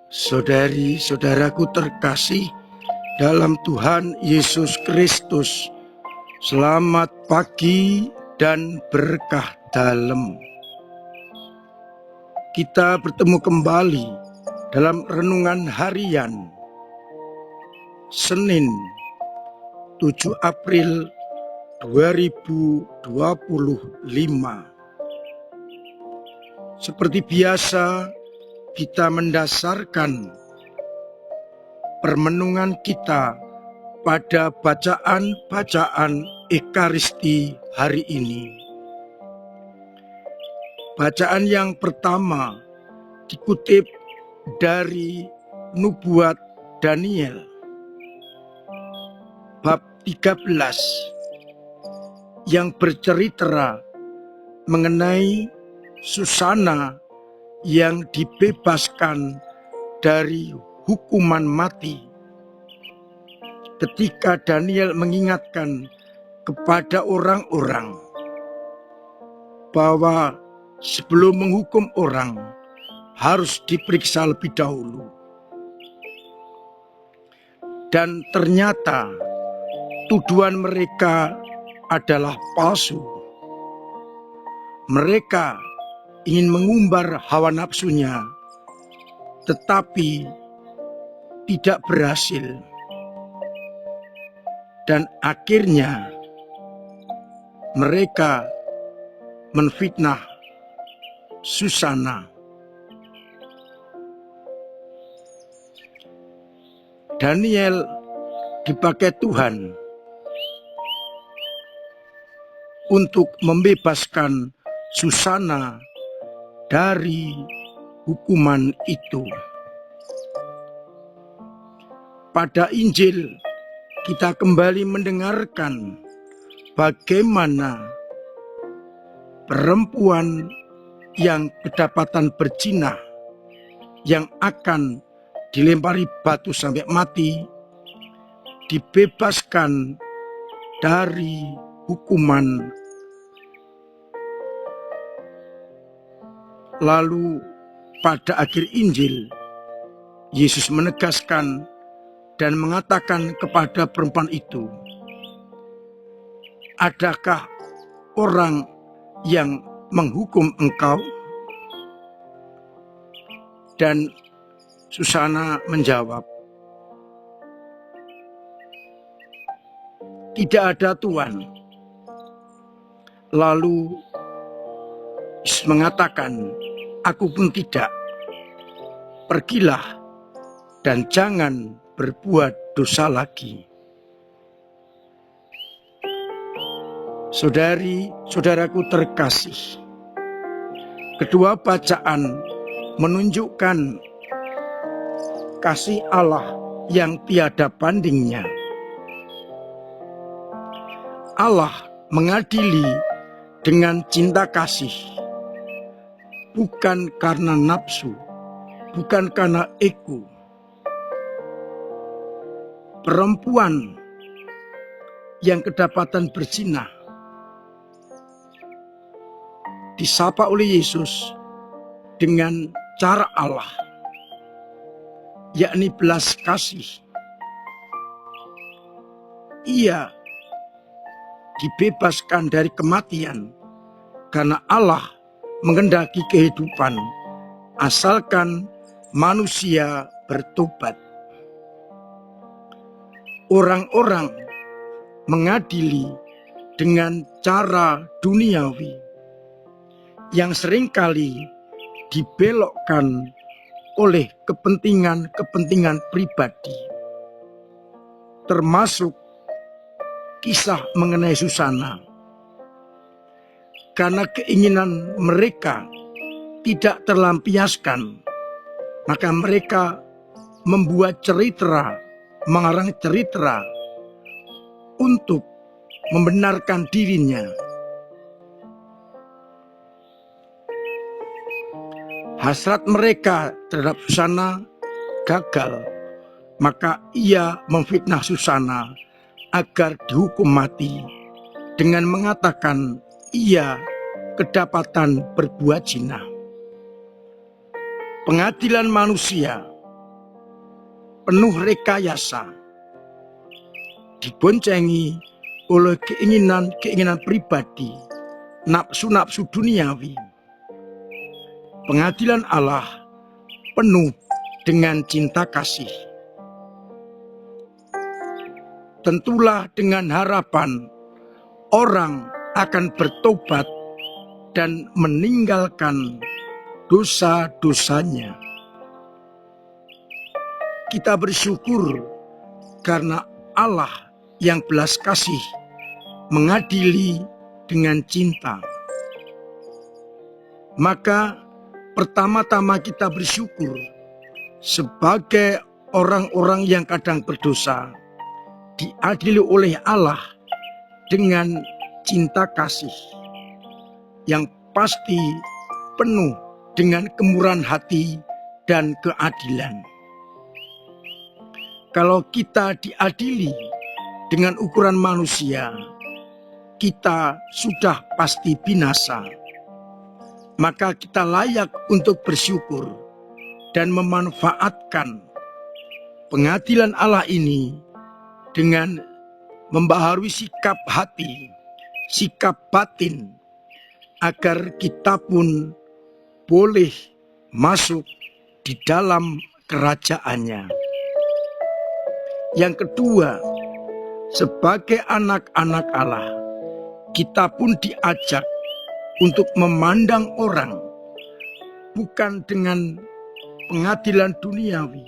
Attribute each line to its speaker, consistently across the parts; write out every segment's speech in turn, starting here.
Speaker 1: Saudari-saudaraku terkasih dalam Tuhan Yesus Kristus, selamat pagi dan berkah dalam. Kita bertemu kembali dalam renungan harian Senin 7 April 2025. Seperti biasa, kita mendasarkan permenungan kita pada bacaan-bacaan Ekaristi hari ini. Bacaan yang pertama dikutip dari Nubuat Daniel bab 13 yang bercerita mengenai Susana yang dibebaskan dari hukuman mati ketika Daniel mengingatkan kepada orang-orang bahwa sebelum menghukum orang harus diperiksa lebih dahulu. Dan ternyata tuduhan mereka adalah palsu. Mereka ingin mengumbar hawa nafsunya, tetapi tidak berhasil. Dan akhirnya mereka menfitnah Susana. Daniel dipakai Tuhan untuk membebaskan Susana dari hukuman itu. Pada Injil kita kembali mendengarkan bagaimana perempuan yang kedapatan berzina yang akan dilempari batu sampai mati dibebaskan dari hukuman. Lalu pada akhir Injil, Yesus menegaskan dan mengatakan kepada perempuan itu, "Adakah orang yang menghukum engkau?" Dan Susana menjawab, "Tidak ada Tuhan." Lalu Yesus mengatakan, "Aku pun tidak. Pergilah dan jangan berbuat dosa lagi." Saudari-saudaraku terkasih, kedua bacaan menunjukkan kasih Allah yang tiada bandingnya. Allah mengadili dengan cinta kasih, bukan karena nafsu, bukan karena ego. Perempuan yang kedapatan berzina disapa oleh Yesus dengan cara Allah, yakni belas kasih. Ia dibebaskan dari kematian karena Allah menghendaki kehidupan asalkan manusia bertobat. Orang-orang mengadili dengan cara duniawi yang seringkali dibelokkan oleh kepentingan-kepentingan pribadi, termasuk kisah mengenai Susana. Karena keinginan mereka tidak terlampiaskan, maka mereka membuat cerita, mengarang cerita untuk membenarkan dirinya. Hasrat mereka terhadap Susana gagal, maka ia memfitnah Susana agar dihukum mati dengan mengatakan ia kedapatan berbuat zina. Pengadilan manusia penuh rekayasa, diboncengi oleh keinginan pribadi, nafsu-nafsu duniawi. Pengadilan Allah penuh dengan cinta kasih. Tentulah dengan harapan orang akan bertobat dan meninggalkan dosa-dosanya. Kita bersyukur karena Allah yang belas kasih mengadili dengan cinta. Maka pertama-tama kita bersyukur sebagai orang-orang yang kadang berdosa, diadili oleh Allah dengan cinta kasih yang pasti penuh dengan kemurahan hati dan keadilan. Kalau kita diadili dengan ukuran manusia, kita sudah pasti binasa. Maka kita layak untuk bersyukur dan memanfaatkan pengadilan Allah ini dengan membaharui sikap hati, sikap batin, agar kita pun boleh masuk di dalam kerajaannya. Yang kedua, sebagai anak-anak Allah, kita pun diajak untuk memandang orang bukan dengan pengadilan duniawi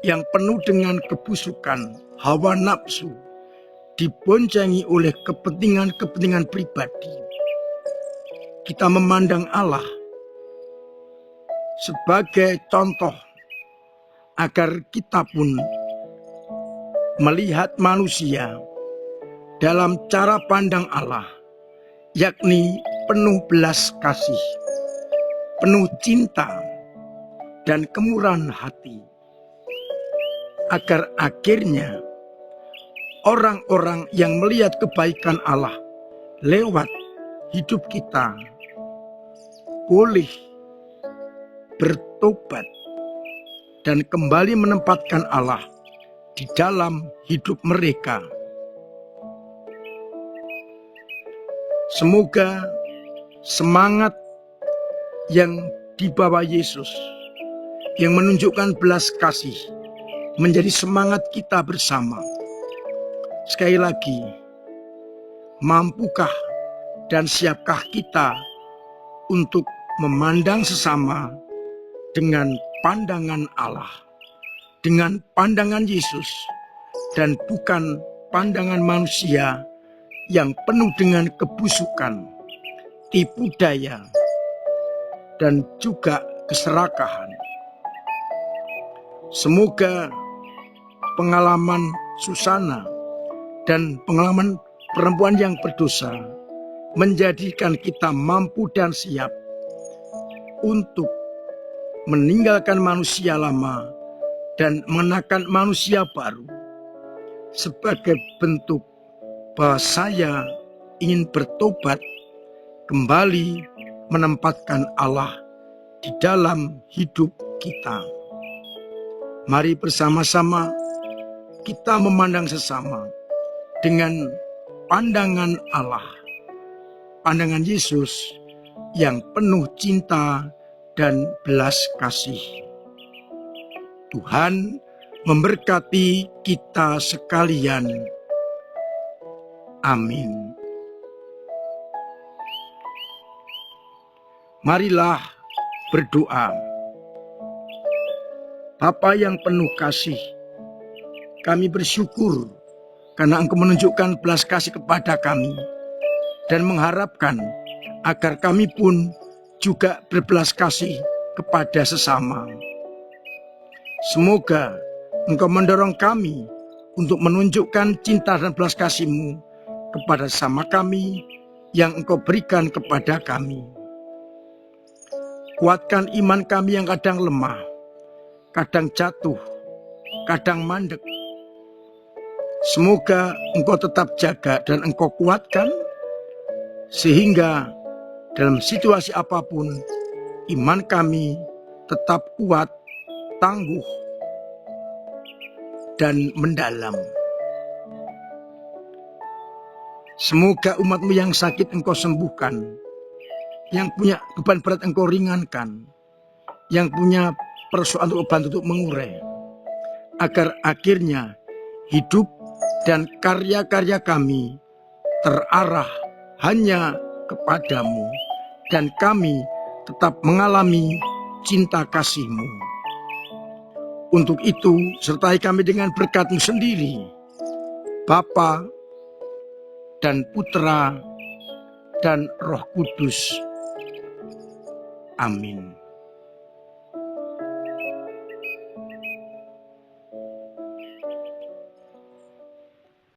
Speaker 1: yang penuh dengan kebusukan, hawa nafsu, diboncengi oleh kepentingan-kepentingan pribadi. Kita memandang Allah sebagai contoh agar kita pun melihat manusia dalam cara pandang Allah, yakni penuh belas kasih, penuh cinta, dan kemurahan hati, agar akhirnya orang-orang yang melihat kebaikan Allah lewat hidup kita boleh bertobat dan kembali menempatkan Allah di dalam hidup mereka. Semoga semangat yang dibawa Yesus, yang menunjukkan belas kasih, menjadi semangat kita bersama. Sekali lagi, mampukah dan siapkah kita untuk memandang sesama dengan pandangan Allah, dengan pandangan Yesus, dan bukan pandangan manusia yang penuh dengan kebusukan, tipu daya, dan juga keserakahan. Semoga pengalaman Susana dan pengalaman perempuan yang berdosa menjadikan kita mampu dan siap untuk meninggalkan manusia lama dan mengenakan manusia baru, sebagai bentuk bahwa saya ingin bertobat, kembali menempatkan Allah di dalam hidup kita. Mari bersama-sama kita memandang sesama dengan pandangan Allah, pandangan Yesus yang penuh cinta dan belas kasih. Tuhan memberkati kita sekalian. Amin. Marilah berdoa. Bapa yang penuh kasih, kami bersyukur karena Engkau menunjukkan belas kasih kepada kami dan mengharapkan agar kami pun juga berbelas kasih kepada sesama. Semoga Engkau mendorong kami untuk menunjukkan cinta dan belas kasih-Mu kepada sesama kami yang Engkau berikan kepada kami. Kuatkan iman kami yang kadang lemah, kadang jatuh, kadang mandek. Semoga Engkau tetap jaga dan Engkau kuatkan, sehingga dalam situasi apapun, iman kami tetap kuat, tangguh, dan mendalam. Semoga umat-Mu yang sakit Engkau sembuhkan, yang punya beban berat Engkau ringankan, yang punya persoalan untuk bantu untuk mengurai, agar akhirnya hidup dan karya-karya kami terarah hanya kepadamu, dan kami tetap mengalami cinta kasih-Mu. Untuk itu, sertai kami dengan berkat-Mu sendiri, Bapa dan Putra dan Roh Kudus. Amin.